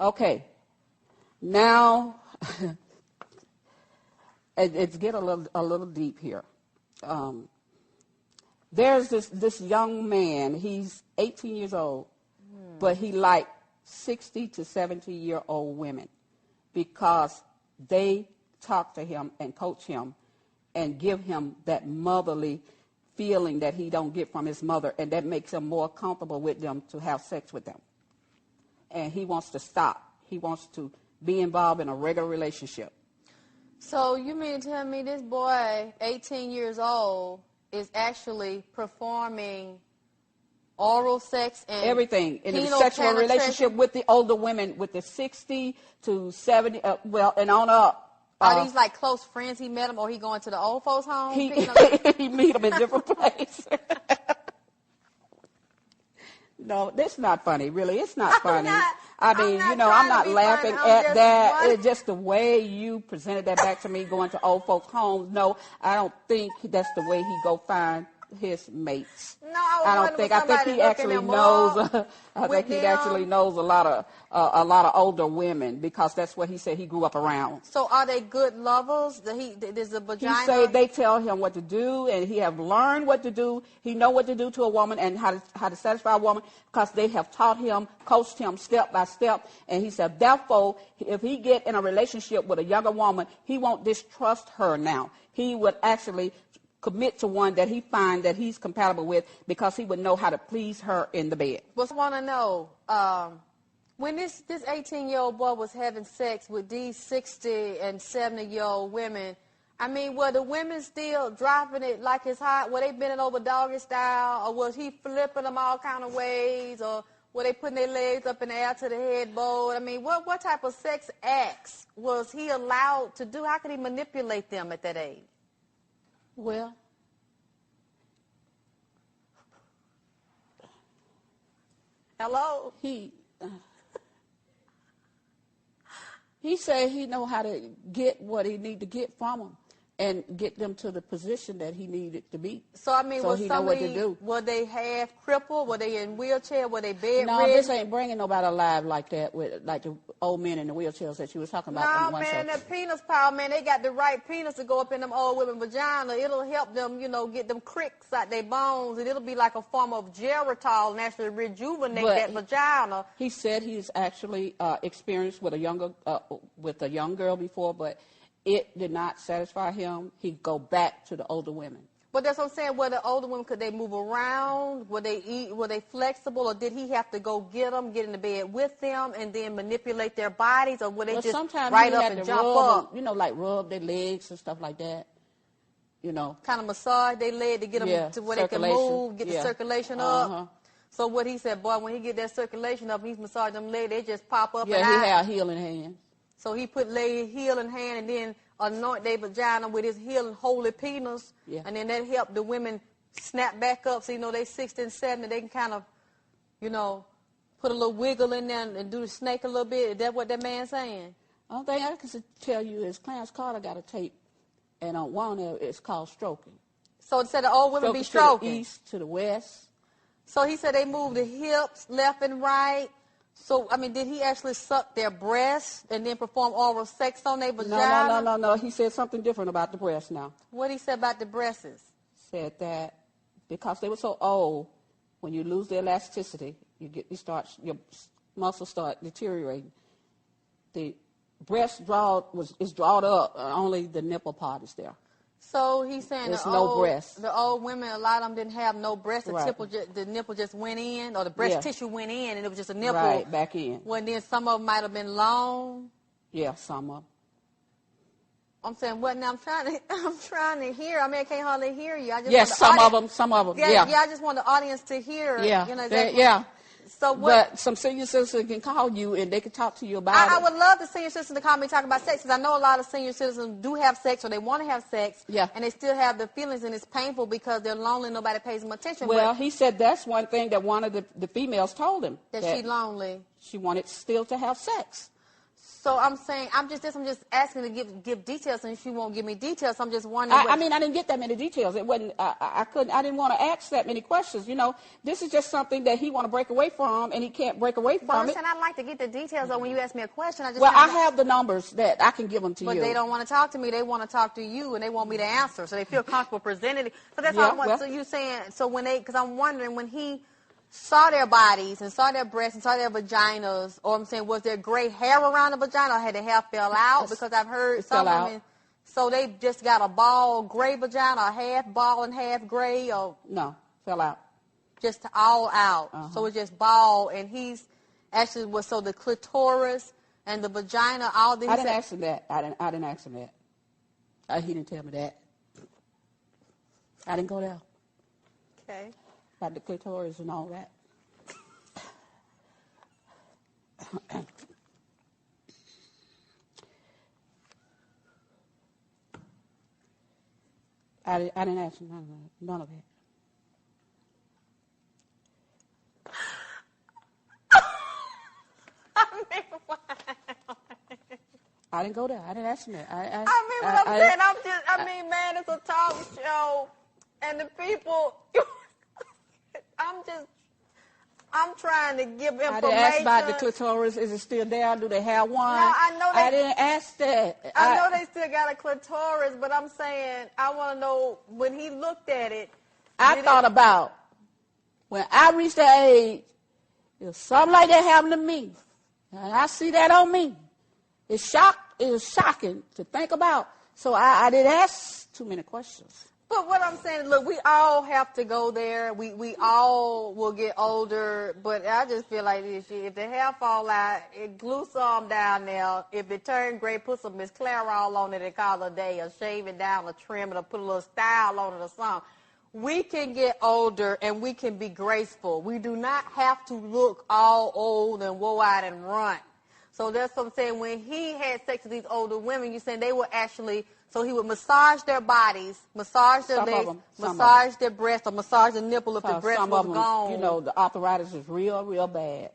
Okay. Now, it's get a little deep here. There's this young man. He's 18 years old, but he liked 60 to 70-year-old women because they talk to him and coach him and give him that motherly feeling that he don't get from his mother, and that makes him more comfortable with them to have sex with them. And he wants to stop. He wants to be involved in a regular relationship. So you mean to tell me this boy, 18 years old, is actually performing oral sex and everything in a sexual relationship with the older women, with the 60 to 70, and on up. Are these like close friends? He met them, or he going to the old folks' home? He meet them in different places. No, that's not funny, really. It's not funny. I'm not laughing at that. It's just the way you presented that back to me, going to old folks' homes. No, I don't think that's the way he go find his mates. No, I think he actually knows. I think he actually knows a lot of older women, because that's what he said he grew up around. So are they good lovers? Does the vagina? He say they tell him what to do, and he have learned what to do. He know what to do to a woman and how to satisfy a woman, because they have taught him, coached him step by step. And he said, therefore, if he get in a relationship with a younger woman, he won't distrust her now. He would actually commit to one that he find that he's compatible with, because he would know how to please her in the bed. But I want to know, when this 18-year-old boy was having sex with these 60 and 70-year-old women, I mean, were the women still dropping it like it's hot? Were they bending over doggy style, or was he flipping them all kind of ways, or were they putting their legs up in the air to the headboard? I mean, what type of sex acts was he allowed to do? How could he manipulate them at that age? Well, hello? He said he know how to get what he need to get from them and get them to the position that he needed to be. So, I mean, so he know what to do. Were they half crippled? Were they in wheelchair? Were they bedridden? No, this ain't bringing nobody alive like that, with like the old men in the wheelchairs that you was talking about. No, man, that penis power, man, they got the right penis to go up in them old women vagina. It'll help them, get them cricks out their bones, and it'll be like a form of Geritol and actually rejuvenate that vagina. He said he's actually experienced with a young girl before, but it did not satisfy him. He'd go back to the older women. But that's what I'm saying. Were the older women, could they move around? Were they flexible, or did he have to go get them, get in the bed with them, and then manipulate their bodies, or were they just right up and jump up? Like rub their legs and stuff like that. Kind of massage their leg to get them to where they can move, get the circulation up. So what he said, boy, when he get that circulation up, he's massaging them legs, they just pop up. Yeah, he had healing hands. So he put healing hand and then anoint their vagina with his healing holy penis. Yeah. And then that helped the women snap back up. So, they 60 and 70, they can kind of, put a little wiggle in there and do the snake a little bit. Is that what that man's saying? The only thing I can tell you is Clarence Carter got a tape, and on one of it, it's called stroking. So it said the old women be stroking? To the east, to the west. So he said they move the hips left and right. So, I mean, did he actually suck their breasts and then perform oral sex on their vagina? No. He said something different about the breasts now. What did he say about the breasts? Said that because they were so old, when you lose the elasticity, your muscles start deteriorating. The breast is drawn up, only the nipple part is there. So he's saying there's no breast. The old women, a lot of them didn't have no breast. The nipple just went in, or the breast tissue went in, and it was just a nipple. Right, back in. Well, then some of them might have been long. Yeah, some of them. I'm saying what now? I'm trying to hear. I mean, I can't hardly hear you. Some of them. Yeah, I just want the audience to hear. Yeah. So what? But some senior citizens can call you and they can talk to you about it. I would love the senior citizens to call me and talk about sex, because I know a lot of senior citizens do have sex, or they want to have sex, and they still have the feelings, and it's painful because they're lonely, nobody pays them attention. Well, he said that's one thing that one of the females told him. That she's lonely. She wanted still to have sex. So I'm saying, I'm just asking to give details, and she won't give me details. So I'm just wondering. I mean, I didn't get that many details. It wasn't. I didn't want to ask that many questions. You know, this is just something that he want to break away from, and he can't break away from it. But I'd like to get the details. Though, when you ask me a question, I have the numbers that I can give them to you. But they don't want to talk to me. They want to talk to you, and they want me to answer. So they feel comfortable presenting it. So that's all I want. So you saying, because I'm wondering when he saw their bodies and saw their breasts and saw their vaginas, or I'm saying, was there gray hair around the vagina, or had the hair fell out? Because I've heard some women, so they just got a bald gray vagina, or half bald and half gray, or no, fell out, just all out. So it's just bald, and he's actually so the clitoris and the vagina, all these. I didn't ask him that. I didn't ask him that. He didn't tell me that. I didn't go there. Okay. About the clitoris and all that. I didn't ask him none of that. I didn't go there. I didn't ask him that. I'm saying, man, it's a talk show, and the people. I'm trying to give information. I didn't ask about the clitoris. Is it still there? Do they have one? No, I know I didn't ask that. I know they still got a clitoris, but I'm saying I want to know when he looked at it. I thought about when I reached the age, if something like that happened to me, and I see that on me, it was shocking to think about. So I didn't ask too many questions. But what I'm saying, look, we all have to go there. We all will get older, but I just feel like this shit. If the hair fall out, glue some down there. If it turn gray, put some Miss Clairol on it and call it a day, or shave it down, or trim it, or put a little style on it or something. We can get older and we can be graceful. We do not have to look all old and woe out and run. So that's what I'm saying. When he had sex with these older women, you saying they were actually... So he would massage their bodies, massage their legs, massage their breasts, or massage the nipple if the breast was gone. You know, the arthritis is real, real bad.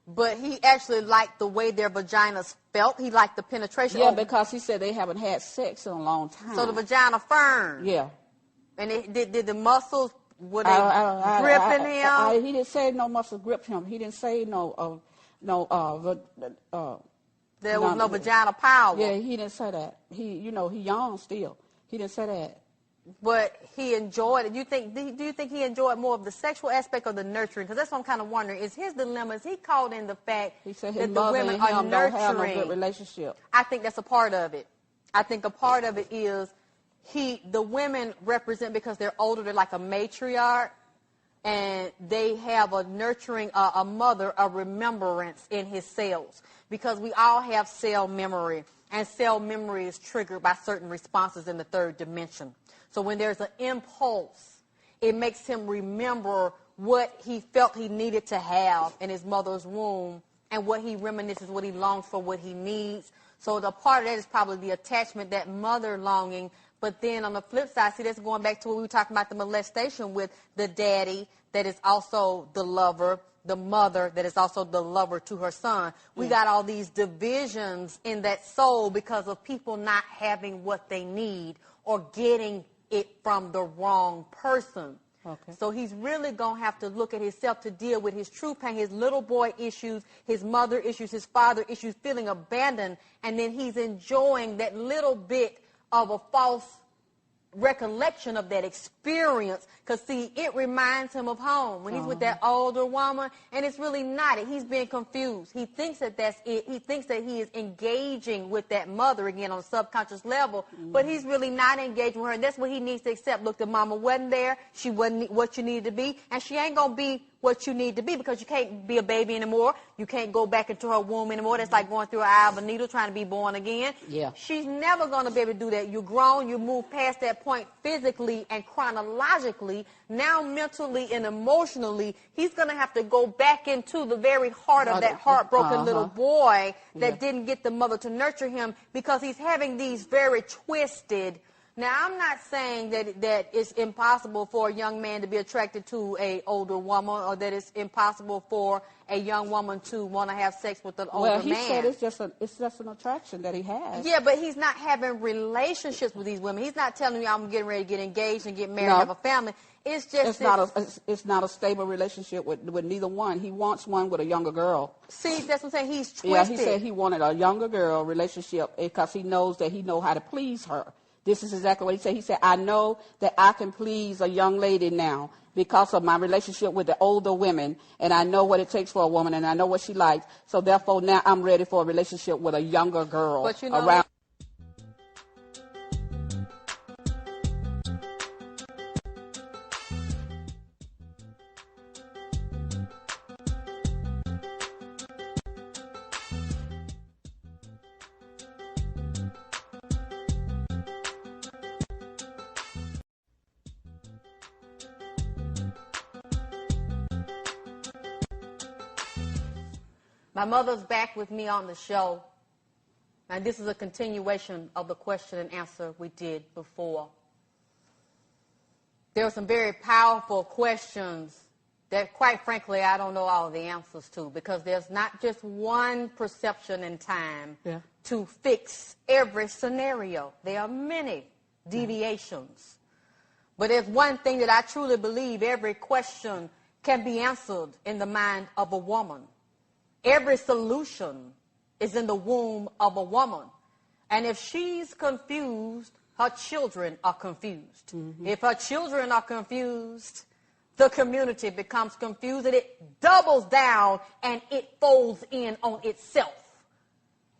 But he actually liked the way their vaginas felt. He liked the penetration. Yeah, because he said they haven't had sex in a long time. So the vagina firm. Yeah. And did the muscles, were they gripping him? He didn't say no muscles grip him. He didn't say there was no vagina power. Yeah, he didn't say that. He young still. He didn't say that. But he enjoyed it. Do you think he enjoyed more of the sexual aspect or the nurturing? Because that's what I'm kind of wondering. Is his dilemma, is he caught in the fact that the women are nurturing? Don't have no good relationship. I think that's a part of it. I think a part of it is the women represent, because they're older, they're like a matriarch. And they have a nurturing, a mother, a remembrance in his cells. Because we all have cell memory. And cell memory is triggered by certain responses in the third dimension. So when there's an impulse, it makes him remember what he felt he needed to have in his mother's womb, and what he reminisces, what he longs for, what he needs. So the part of that is probably the attachment, that mother longing. But then on the flip side, see, that's going back to what we were talking about, the molestation, with the daddy that is also the lover, the mother that is also the lover to her son. We got all these divisions in that soul because of people not having what they need or getting it from the wrong person. Okay. So he's really going to have to look at himself to deal with his true pain, his little boy issues, his mother issues, his father issues, feeling abandoned, and then he's enjoying that little bit of a false recollection of that experience, because see, it reminds him of home when he's with that older woman, and it's really not it. He's being confused. He thinks that that's it. He thinks that he is engaging with that mother again on a subconscious level, but he's really not engaging with her, and that's what he needs to accept. Look, the mama wasn't there. She wasn't what you needed to be, and she ain't gonna be what you need to be, because you can't be a baby anymore. You can't go back into her womb anymore. That's like going through an eye of a needle trying to be born again. Yeah. She's never going to be able to do that. You're grown. You move past that point physically and chronologically. Now mentally and emotionally, he's going to have to go back into the very heart of that heartbroken little boy that didn't get the mother to nurture him, because he's having these very twisted Now, I'm not saying that it's impossible for a young man to be attracted to an older woman, or that it's impossible for a young woman to want to have sex with an older man. Well, he said it's just an attraction that he has. Yeah, but he's not having relationships with these women. He's not telling me I'm getting ready to get engaged and get married and have a family. It's just it's not a stable relationship with neither one. He wants one with a younger girl. See, that's what I'm saying. He's twisted. Yeah, he said he wanted a younger girl relationship because he knows that he knows how to please her. This is exactly what he said. He said, I know that I can please a young lady now because of my relationship with the older women, and I know what it takes for a woman, and I know what she likes. So therefore, now I'm ready for a relationship with a younger girl around. My mother's back with me on the show, and this is a continuation of the question and answer we did before. There are some very powerful questions that, quite frankly, I don't know all of the answers to, because there's not just one perception in time to fix every scenario. There are many deviations. But there's one thing that I truly believe: every question can be answered in the mind of a woman. Every solution is in the womb of a woman. And if she's confused, her children are confused. Mm-hmm. If her children are confused, the community becomes confused, and it doubles down and it folds in on itself.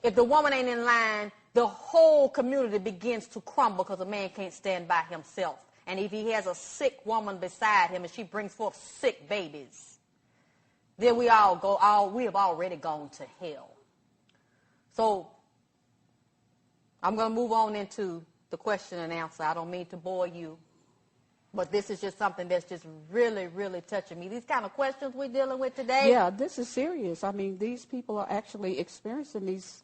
If the woman ain't in line, the whole community begins to crumble, because a man can't stand by himself. And if he has a sick woman beside him and she brings forth sick babies, then we have already gone to hell. So I'm going to move on into the question and answer. I don't mean to bore you, but this is just something that's just really, really touching me. These kind of questions we're dealing with today. Yeah, this is serious. I mean, these people are actually experiencing these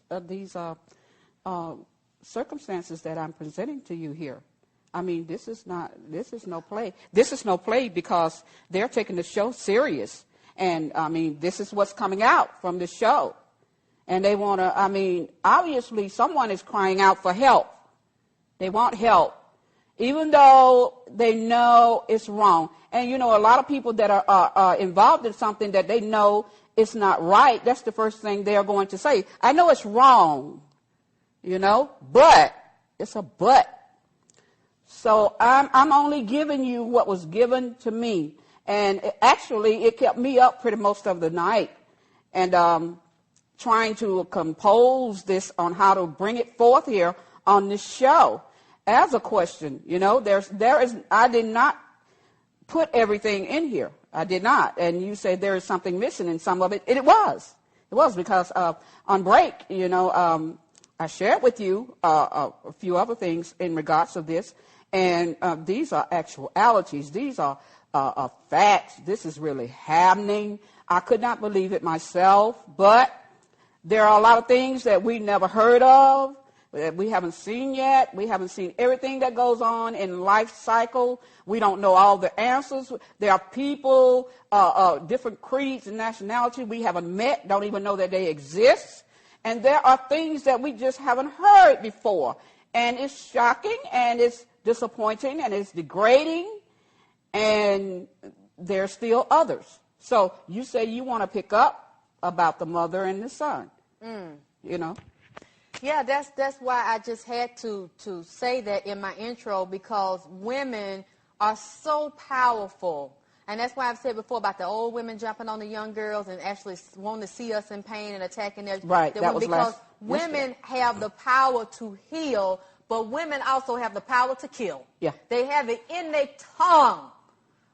circumstances that I'm presenting to you here. I mean, this is no play. This is no play, because they're taking the show serious. And, I mean, this is what's coming out from the show. And they want to, I mean, obviously someone is crying out for help. They want help, even though they know it's wrong. And, you know, a lot of people that are involved in something that they know it's not right, that's the first thing they're going to say. I know it's wrong, you know, but it's a but. So I'm only giving you what was given to me. And it kept me up pretty most of the night, and trying to compose this on how to bring it forth here on this show as a question. You know, I did not put everything in here. I did not. And you say there is something missing in some of it. It was because on break, you know, I shared with you a few other things in regards to this, and these are actualities. These are facts. This is really happening. I could not believe it myself, but there are a lot of things that we never heard of, that we haven't seen yet. We haven't seen everything that goes on in life cycle. We don't know all the answers. There are people, different creeds and nationality we haven't met, don't even know that they exist. And there are things that we just haven't heard before. And it's shocking, and it's disappointing, and it's degrading. And there's still others. So you say you want to pick up about the mother and the son, you know? Yeah, that's why I just had to say that in my intro, because women are so powerful. And that's why I've said before about the old women jumping on the young girls and actually wanting to see us in pain and attacking their right. That was because last women have the power to heal, but women also have the power to kill. Yeah. They have it in their tongue.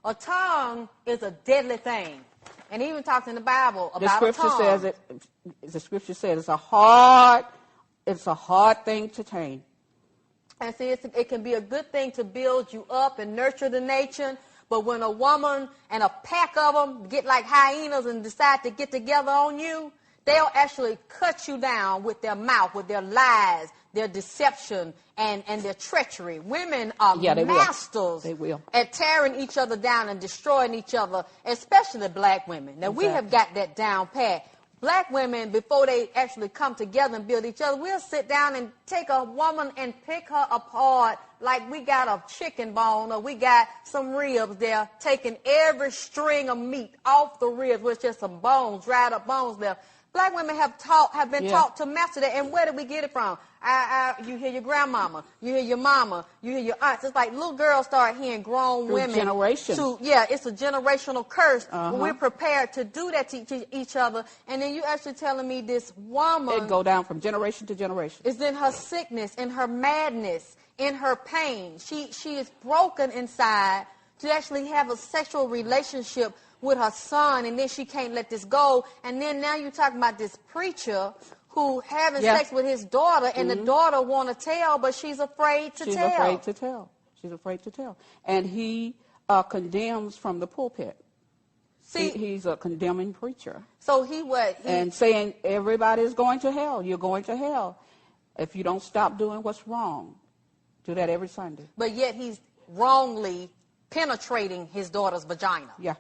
A tongue is a deadly thing. And it even talks in the Bible about a tongue. The scripture says it's a hard thing to tame. And see, it can be a good thing to build you up and nurture the nation, but when a woman and a pack of them get like hyenas and decide to get together on you, they'll actually cut you down with their mouth, with their lies, their deception and their treachery. Women are they masters They will. at tearing each other down and destroying each other, especially black women. Now, we have got that down pat. Black women, before they actually come together and build each other, we'll sit down and take a woman and pick her apart like we got a chicken bone or we got some ribs there, taking every string of meat off the ribs with just some bones, dried up bones left. Black women have been taught to master that. And where did we get it from? You hear your grandmama, you hear your mama, you hear your aunts. It's like little girls start hearing grown women. Generations. It's a generational curse. We're prepared to do that to each other. And then you actually telling me this woman. It go down from generation to generation. Is in her sickness, in her madness, in her pain. She is broken inside to actually have a sexual relationship with her son, and then she can't let this go. And then now you're talking about this preacher who having sex with his daughter, and the daughter want to tell, but she's afraid to tell. She's afraid to tell. She's afraid to tell. And he condemns from the pulpit. See, he's a condemning preacher. So and saying everybody's going to hell. You're going to hell if you don't stop doing what's wrong. Do that every Sunday. But yet he's wrongly penetrating his daughter's vagina. Yeah.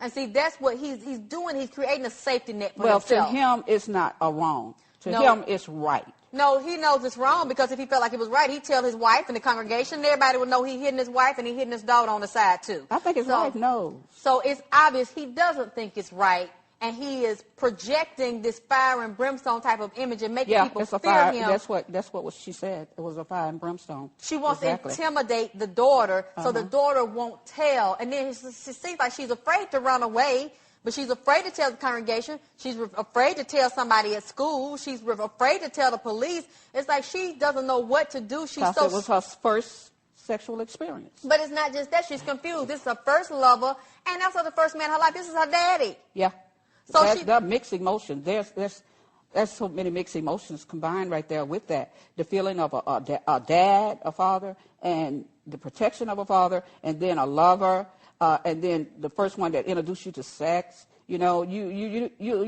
And see, that's what he's doing. He's creating a safety net for himself. Well, to him, it's not a wrong. To him, it's right. No, he knows it's wrong, because if he felt like it was right, he'd tell his wife and the congregation, and everybody would know he hitting his wife and he hitting his daughter on the side, too. I think his wife knows. So it's obvious he doesn't think it's right, and he is projecting this fire and brimstone type of image and making people fear him. That's what she said. It was a fire and brimstone. She wants to intimidate the daughter, so the daughter won't tell. And then she seems like she's afraid to run away, but she's afraid to tell the congregation. She's afraid to tell somebody at school. She's afraid to tell the police. It's like she doesn't know what to do. It was her first sexual experience. But it's not just that. She's confused. This is her first lover, and also the first man in her life. This is her daddy. Yeah. So there are mixed emotions. There's so many mixed emotions combined right there with that. The feeling of a dad, a father, and the protection of a father, and then a lover, and then the first one that introduced you to sex. You know,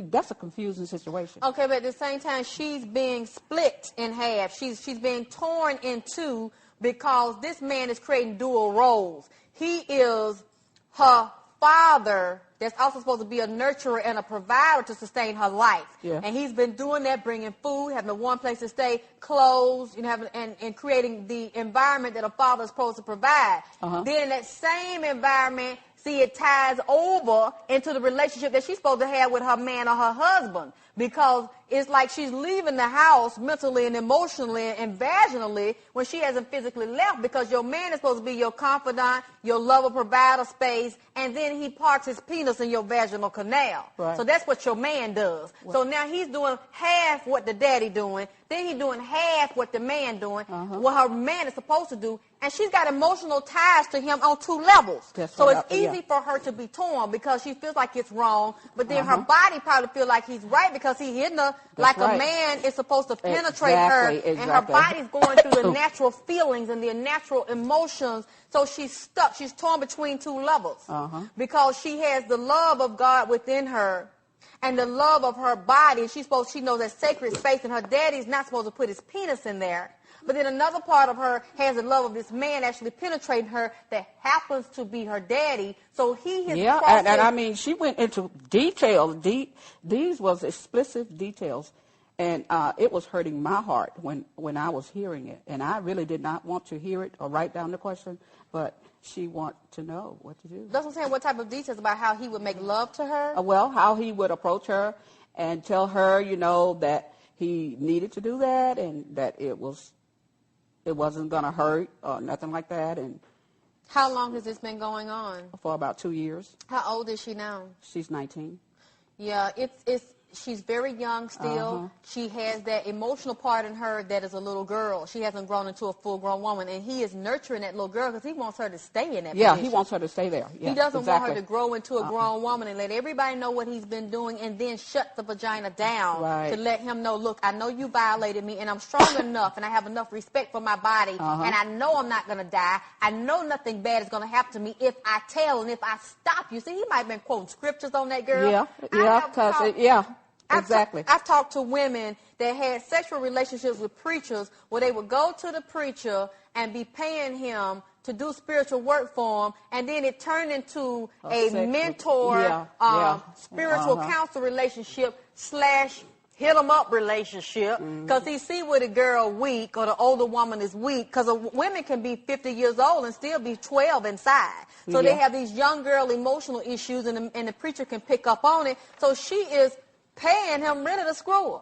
that's a confusing situation. Okay, but at the same time, she's being split in half. She's being torn in two because this man is creating dual roles. He is her father that's also supposed to be a nurturer and a provider to sustain her life. Yeah. And he's been doing that, bringing food, having a warm place to stay, clothes, and creating the environment that a father is supposed to provide. Then in that same environment, see, it ties over into the relationship that she's supposed to have with her man or her husband, because it's like she's leaving the house mentally and emotionally and vaginally when she hasn't physically left, because your man is supposed to be your confidant, your lover, provider space, and then he parks his penis in your vaginal canal. Right. So that's what your man does. So now he's doing half what the daddy doing, then he's doing half what the man doing, what her man is supposed to do, and she's got emotional ties to him on two levels. So it's easy for her to be torn because she feels like it's wrong, but then her body probably feels like he's right because he's hitting her a man is supposed to penetrate her, and her body's going through the natural feelings and the natural emotions. So she's stuck. She's torn between two levels because she has the love of God within her and the love of her body. She knows that sacred space, and her daddy's not supposed to put his penis in there. But then another part of her has the love of this man actually penetrating her that happens to be her daddy. So he has and I mean, she went into details. These was explicit details. And it was hurting my heart when I was hearing it. And I really did not want to hear it or write down the question, but she wanted to know what to do. That's what I'm saying. What type of details about how he would make love to her? Well, how he would approach her and tell her, that he needed to do that and that it wasn't going to hurt or nothing like that. And how long has this been going on? For about 2 years. How old is she now? She's 19. Yeah, she's very young still. She has that emotional part in her that is a little girl. She hasn't grown into a full-grown woman, and he is nurturing that little girl because he wants her to stay in that position. He wants her to stay there. Yeah, he doesn't want her to grow into a grown woman and let everybody know what he's been doing and then shut the vagina down to let him know, look, I know you violated me, and I'm strong enough, and I have enough respect for my body, and I know I'm not going to die. I know nothing bad is going to happen to me if I tell and if I stop you. See, he might have been quoting scriptures on that girl. Exactly. I've talked to women that had sexual relationships with preachers where they would go to the preacher and be paying him to do spiritual work for them, and then it turned into a mentor, spiritual counsel relationship / hit 'em up relationship, because he see where the girl weak or the older woman is weak, because women can be 50 years old and still be 12 inside. So they have these young girl emotional issues, and the preacher can pick up on it. So she is paying him really to screw her.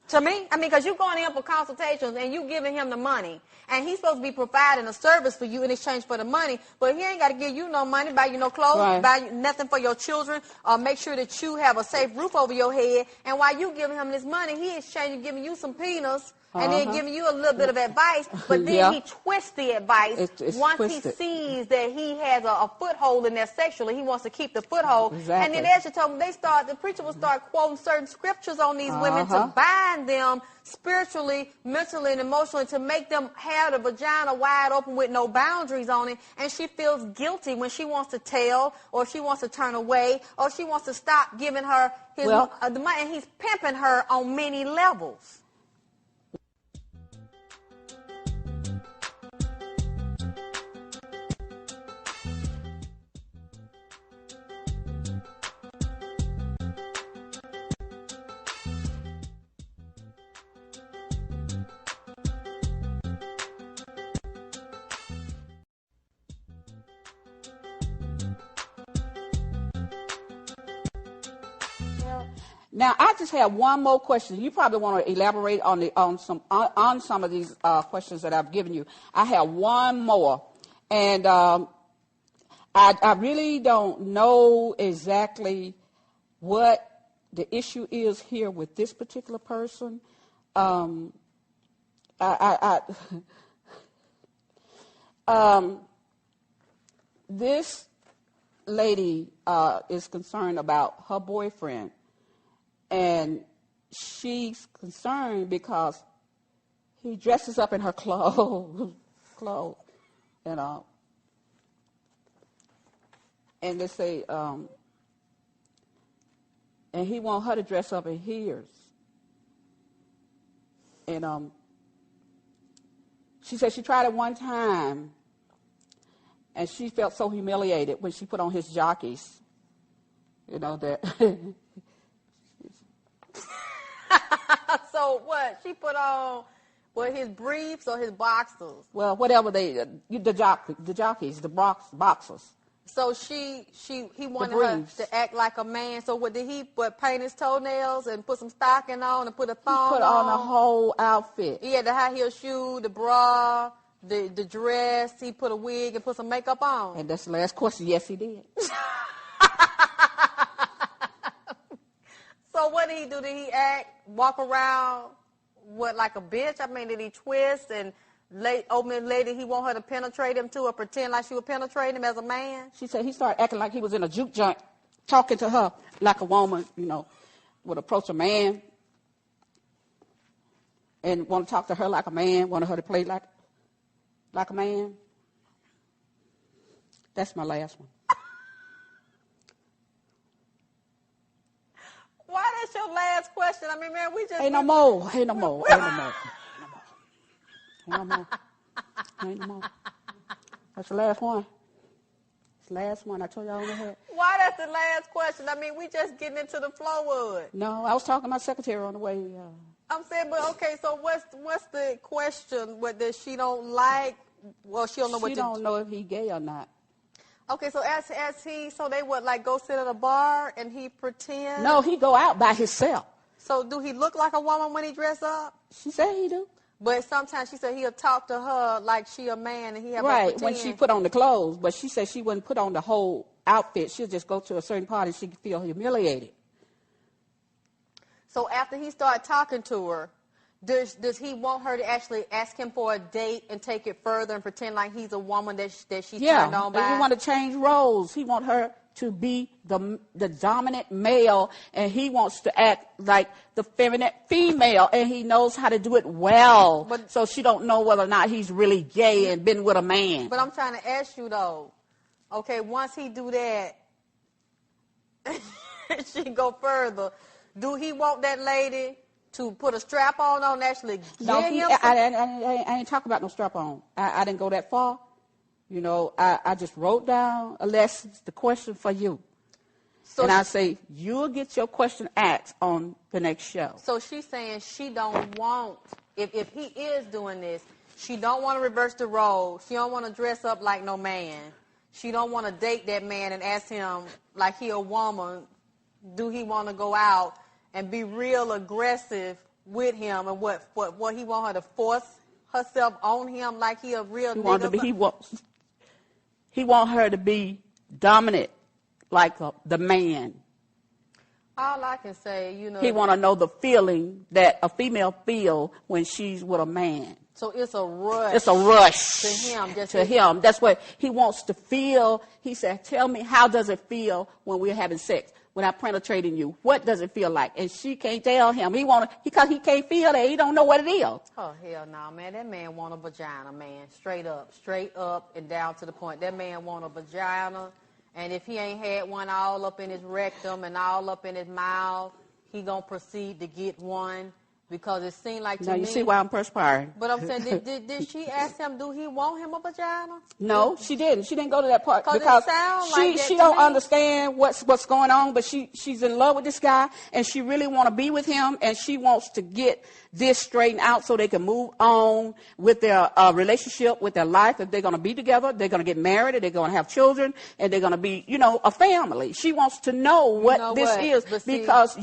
To me, I mean, because you're going in for consultations and you giving him the money, and he's supposed to be providing a service for you in exchange for the money, but he ain't got to give you no money, buy you no clothes, buy you nothing for your children, make sure that you have a safe roof over your head, and while you giving him this money, he exchanging giving you some peanuts, and then giving you a little bit of advice, but then he twists the advice once he sees that he has a foothold in there sexually. He wants to keep the foothold. And then as you told me, the preacher will start quoting certain scriptures on these women to bind them spiritually, mentally, and emotionally, to make them have the vagina wide open with no boundaries on it. And she feels guilty when she wants to tell, or she wants to turn away, or she wants to stop giving her the money. And he's pimping her on many levels. Now, I just have one more question. You probably want to elaborate on some of these questions that I've given you. I have one more, and I really don't know exactly what the issue is here with this particular person. This lady is concerned about her boyfriend. And she's concerned because he dresses up in her clothes, you know. And they say, and he wants her to dress up in his. And she said she tried it one time, and she felt so humiliated when she put on his jockeys, you know, that... So what? She put on, his briefs or his boxers? Well, whatever the jockeys, the boxers. So he wanted her to act like a man. So what did he paint his toenails and put some stocking on and put a thong on? He put on the whole outfit. He had the high heel shoe, the bra, the dress. He put a wig and put some makeup on. And that's the last question. Yes, he did. So what did he do? Did he walk around, like a bitch? I mean, did he twist and old lady he want her to penetrate him to, or pretend like she would penetrate him as a man? She said he started acting like he was in a juke joint, talking to her like a woman, you know, would approach a man and want to talk to her like a man, wanted her to play like a man. That's my last one. Why that's your last question? I mean, man, we just... Ain't no more. That's the last one. It's the last one. I told y'all on the head. Why that's the last question? I mean, we just getting into the flow of it. No, I was talking to my secretary on the way. I'm saying, but okay, so what's the question? What that she don't like? Well, she don't know what... She don't know if he gay or not. Okay, so so they would go sit at a bar and he pretend? No, he go out by himself. So do he look like a woman when he dress up? She said he do. But sometimes she said he'll talk to her like she a man and he have right, her pretend. when she put on the clothes. But she said she wouldn't put on the whole outfit. She'll just go to a certain part and she could feel humiliated. So after he started talking to her, does he want her to actually ask him for a date and take it further and pretend like he's a woman that she's turned on by? Yeah, he want to change roles. He want her to be the dominant male, and he wants to act like the feminine female, and he knows how to do it well. But, so she don't know whether or not he's really gay and been with a man. But I'm trying to ask you, though, okay, once he do that, she go further, Do he want that lady to put a strap on actually No, get him? I ain't talking about no strap on. I didn't go that far. You know, I just wrote down, Alexyss, the question for you. So and I say, you'll get your question asked on the next show. So she's saying she don't want, if he is doing this, she don't want to reverse the role. She don't want to dress up like no man. She don't want to date that man and ask him, like he a woman, do he want to go out and be real aggressive with him, and what he want her to force herself on him like he a real nigga? He want her to be dominant like the man. All I can say, you know. He want to know the feeling that a female feel when she's with a man. So it's a rush. It's a rush to him. To him. That's what he wants to feel. He said, tell me, how does it feel when we're having sex, when I'm penetrating you? What does it feel like? And she can't tell him. Because he can't feel that. He don't know what it is. Oh, hell no, man. That man want a vagina, man. Straight up and down to the point. That man want a vagina. And if he ain't had one all up in his rectum and all up in his mouth, he gonna proceed to get one. Because it seemed like to me... Now, you see why I'm perspiring. But I'm saying, did she ask him, do he want him a vagina? No, she didn't. She didn't go to that part. Because she don't understand what's going on, but she's in love with this guy, and she really want to be with him, and she wants to get this straightened out so they can move on with their relationship, with their life. If they're going to be together, they're going to get married, and they're going to have children, and they're going to be, a family. She wants to know what this is because,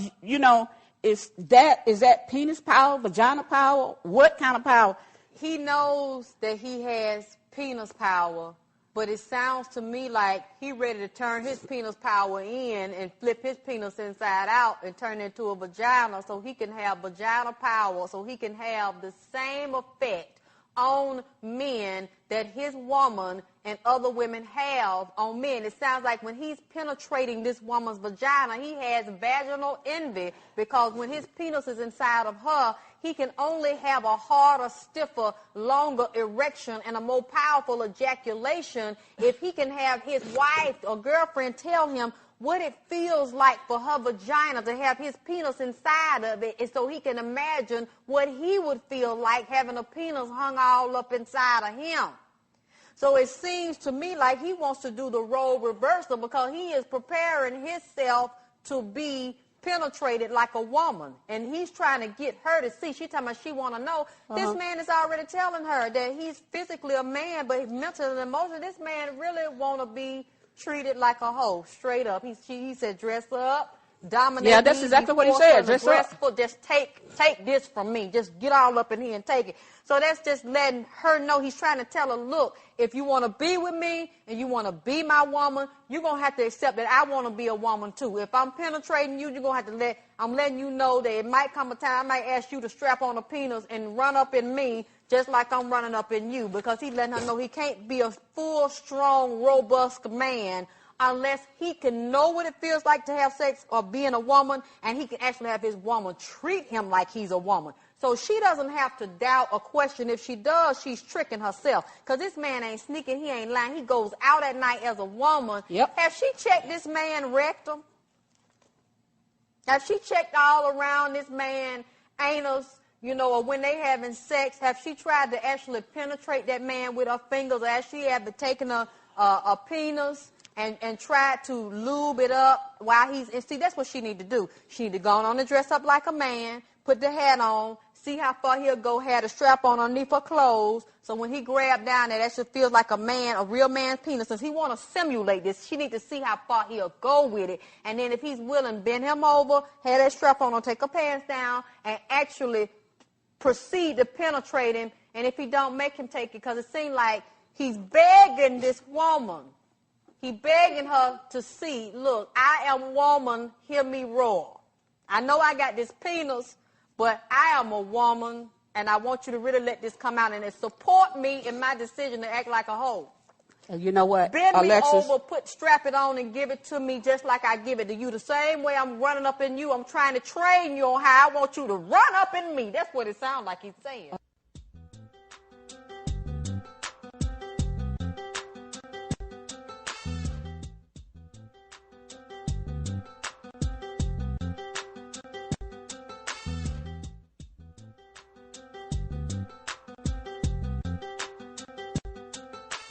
Is that penis power, vagina power? What kind of power? He knows that he has penis power, but it sounds to me like he ready to turn his penis power in and flip his penis inside out and turn it into a vagina so he can have vagina power, so he can have the same effect on men that his woman and other women have on men. It sounds like when he's penetrating this woman's vagina, he has vaginal envy because when his penis is inside of her, he can only have a harder, stiffer, longer erection and a more powerful ejaculation if he can have his wife or girlfriend tell him what it feels like for her vagina to have his penis inside of it, and so he can imagine what he would feel like having a penis hung all up inside of him. So it seems to me like he wants to do the role reversal because he is preparing himself to be penetrated like a woman, and he's trying to get her to see. She's talking about she want to know. This man is already telling her that he's physically a man, but mentally and emotionally, this man really want to be treated like a hoe, straight up. He said, dress up, dominate. Yeah, that's exactly what he said. Dress up. Just take this from me. Just get all up in here and take it. So that's just letting her know. He's trying to tell her, look, if you want to be with me and you want to be my woman, you're going to have to accept that I want to be a woman too. If I'm penetrating you, you're going to have to I'm letting you know that it might come a time I might ask you to strap on a penis and run up in me just like I'm running up in you, because he's letting her know he can't be a full, strong, robust man unless he can know what it feels like to have sex or being a woman, and he can actually have his woman treat him like he's a woman. So she doesn't have to doubt or question. If she does, she's tricking herself, because this man ain't sneaking, he ain't lying. He goes out at night as a woman. Yep. Have she checked this man rectum? Have she checked all around this man anus? Or when they having sex, have she tried to actually penetrate that man with her fingers? Or has she ever taken a penis and tried to lube it up while and see, that's what she need to do. She need to go on and dress up like a man, put the hat on, see how far he'll go, have the strap on underneath her clothes, so when he grab down there, that should feel like a man, a real man's penis. Since he want to simulate this, she need to see how far he'll go with it. And then if he's willing, bend him over, have that strap on, or take her pants down, and actually proceed to penetrate him. And if he don't, make him take it, because it seems like he's begging this woman. He begging her to see, look, I am woman, hear me roar. I know I got this penis, but I am a woman, and I want you to really let this come out and support me in my decision to act like a hoe. And you know what, Bend Alexyss? me over, strap it on, and give it to me just like I give it to you. The same way I'm running up in you, I'm trying to train you on how I want you to run up in me. That's what it sounds like he's saying.